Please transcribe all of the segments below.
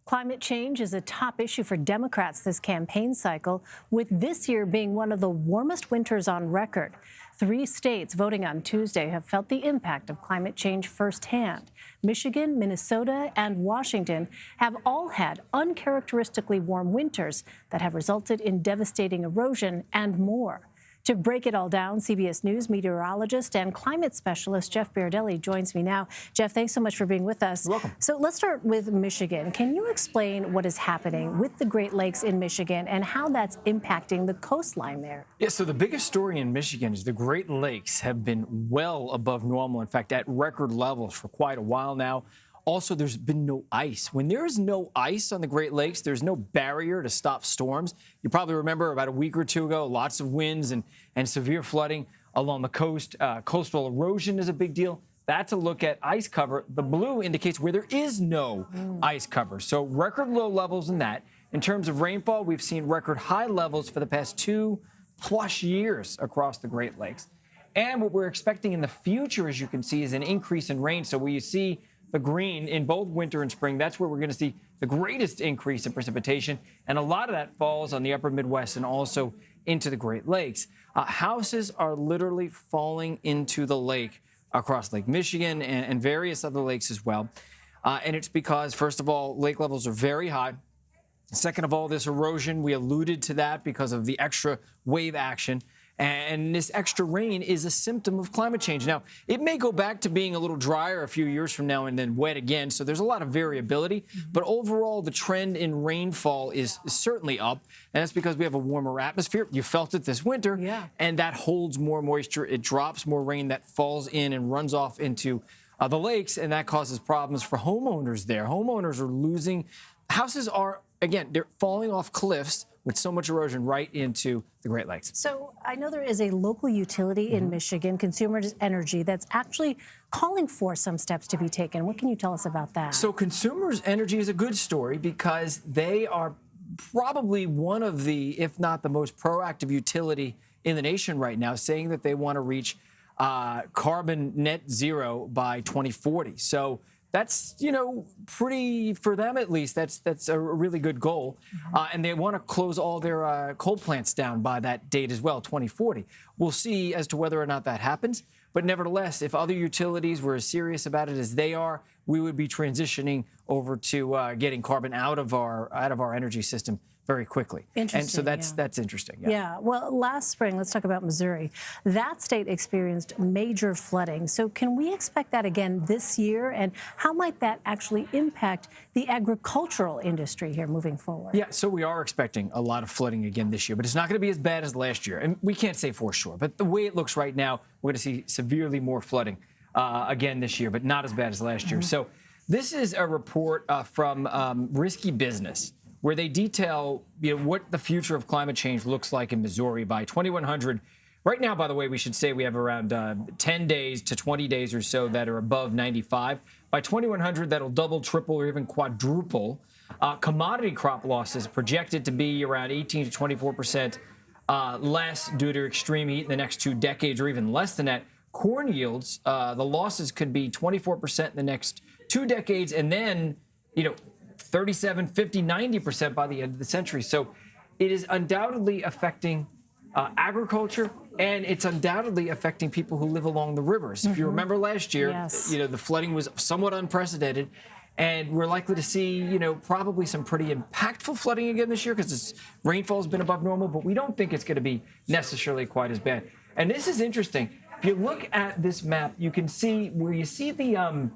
Climate change is a top issue for Democrats this campaign cycle, with this year being one of the warmest winters on record. 3 states voting on Tuesday have felt the impact of climate change firsthand. Michigan, Minnesota, and Washington have all had uncharacteristically warm winters that have resulted in devastating erosion and more. To break it all down, CBS News meteorologist and climate specialist Jeff Berardelli joins me now. Jeff, thanks so much for being with us. You're welcome. So let's start with Michigan. Can you explain what is happening with the Great Lakes in Michigan and how that's impacting the coastline there? Yeah, so the biggest story in Michigan is the Great Lakes have been well above normal, in fact, at record levels for quite a while now. Also, there's been no ice. When there's no ice on the Great Lakes, there's no barrier to stop storms. You probably remember about a week or two ago, lots of winds and severe flooding along the coast. Coastal erosion is a big deal. That's a look at ice cover. The blue indicates where there is no ice cover. So record low levels in that. In terms of rainfall, we've seen record high levels for the past 2+ years across the Great Lakes. And what we're expecting in the future, as you can see, is an increase in rain. So where you see the green in both winter and spring, that's where we're going to see the greatest increase in precipitation. And a lot of that falls on the upper Midwest and also into the Great Lakes. Houses are literally falling into the lake across Lake Michigan and various other lakes as well. And it's because, first of all, lake levels are very high. Second of all, this erosion, we alluded to that because of the extra wave action. And this extra rain is a symptom of climate change. Now, it may go back to being a little drier a few years from now and then wet again, so there's a lot of variability. But overall, the trend in rainfall is certainly up, and that's because we have a warmer atmosphere. You felt it this winter, and that holds more moisture. It drops more rain that falls in and runs off into the lakes, and that causes problems for homeowners there. Homeowners are losing. Houses are, again, they're falling off cliffs with so much erosion right into the Great Lakes. So I know there is a local utility in Michigan, Consumers Energy, that's actually calling for some steps to be taken. What can you tell us about that? So Consumers Energy is a good story because they are probably one of the, if not the most proactive utility in the nation right now, saying that they want to reach carbon net zero by 2040. So that's, pretty, for them at least, that's a really good goal. And they want to close all their coal plants down by that date as well, 2040. We'll see as to whether or not that happens. But nevertheless, if other utilities were as serious about it as they are, we would be transitioning over to getting carbon out of our energy system very quickly. Interesting. And so that's interesting. Yeah. Well, last spring, let's talk about Missouri. That state experienced major flooding. So can we expect that again this year? And how might that actually impact the agricultural industry here moving forward? Yeah, so we are expecting a lot of flooding again this year, but it's not going to be as bad as last year. And we can't say for sure. But the way it looks right now, we're going to see severely more flooding again this year, but not as bad as last year. So this is a report from Risky Business, where they detail what the future of climate change looks like in Missouri by 2100. Right now, by the way, we should say we have around 10 days to 20 days or so that are above 95. By 2100, that'll double, triple, or even quadruple. Commodity crop losses projected to be around 18 to 24% less due to extreme heat in the next 2 decades, or even less than that. Corn yields, the losses could be 24% in the next 2 decades, and then, 37, 50, 90% by the end of the century. So it is undoubtedly affecting agriculture, and it's undoubtedly affecting people who live along the rivers. If you remember last year, the flooding was somewhat unprecedented, and we're likely to see, probably some pretty impactful flooding again this year because rainfall has been above normal, but we don't think it's going to be necessarily quite as bad. And this is interesting. If you look at this map, you can see where you see the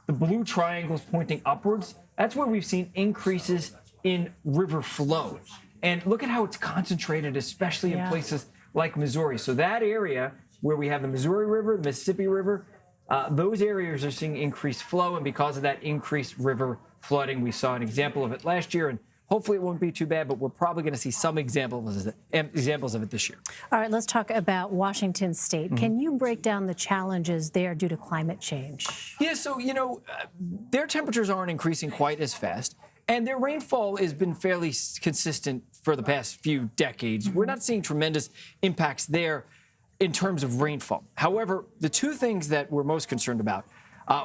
blue triangles pointing upwards. That's where we've seen increases in river flow. And look at how it's concentrated, especially in places like Missouri. So that area where we have the Missouri River, the Mississippi River, those areas are seeing increased flow. And because of that increased river flooding, we saw an example of it last year. And hopefully it won't be too bad, but we're probably going to see some examples of it this year. All right, let's talk about Washington State. Can you break down the challenges there due to climate change? Yeah, so, their temperatures aren't increasing quite as fast, and their rainfall has been fairly consistent for the past few decades. We're not seeing tremendous impacts there in terms of rainfall. However, the two things that we're most concerned about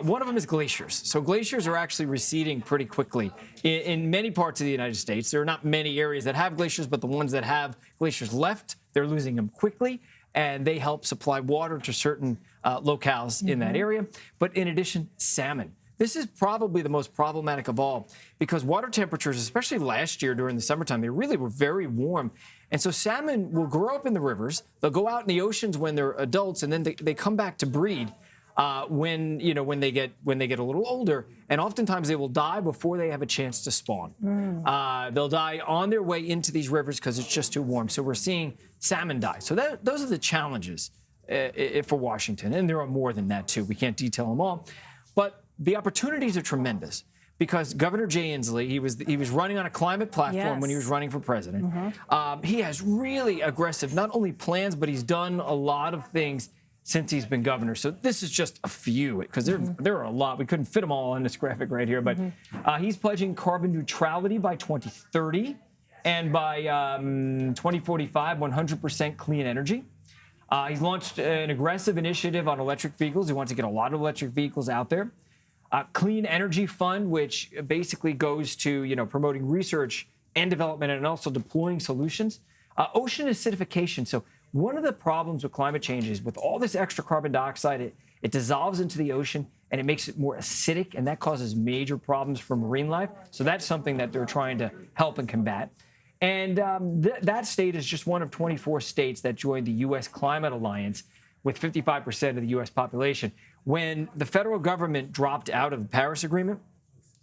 One of them is glaciers. So glaciers are actually receding pretty quickly in many parts of the United States. There are not many areas that have glaciers, but the ones that have glaciers left, they're losing them quickly, and they help supply water to certain locales in that area. But in addition, salmon. This is probably the most problematic of all because water temperatures, especially last year during the summertime, they really were very warm. And so salmon will grow up in the rivers. They'll go out in the oceans when they're adults, and then they come back to breed when they get a little older. And oftentimes they will die before they have a chance to spawn. They'll die on their way into these rivers because it's just too warm. So we're seeing salmon die. So those are the challenges for Washington. And there are more than that, too. We can't detail them all. But the opportunities are tremendous because Governor Jay Inslee, he was running on a climate platform when he was running for president. He has really aggressive, not only plans, but he's done a lot of things since he's been governor. So this is just a few because there are a lot. We couldn't fit them all on this graphic right here, but he's pledging carbon neutrality by 2030 and by 2045, 100% clean energy. He's launched an aggressive initiative on electric vehicles. He wants to get a lot of electric vehicles out there. Clean Energy Fund, which basically goes to promoting research and development and also deploying solutions. Ocean acidification. So one of the problems with climate change is with all this extra carbon dioxide, it dissolves into the ocean and it makes it more acidic, and that causes major problems for marine life. So that's something that they're trying to help and combat. And that state is just one of 24 states that joined the U.S. Climate Alliance with 55% of the U.S. population. When the federal government dropped out of the Paris Agreement,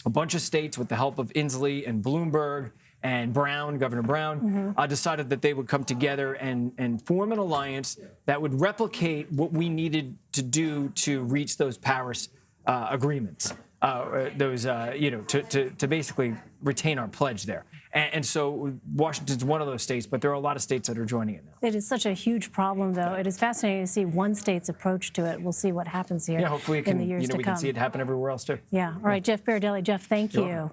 a bunch of states, with the help of Inslee and Bloomberg and Governor Brown, decided that they would come together and form an alliance that would replicate what we needed to do to reach those Paris agreements, to basically retain our pledge there. And so Washington's one of those states, but there are a lot of states that are joining it now. It is such a huge problem, though. It is fascinating to see one state's approach to it. We'll see what happens here Hopefully it can, in the years to come. we can see it happen everywhere else, too. Yeah. All right, Jeff Berardelli. Jeff, thank you.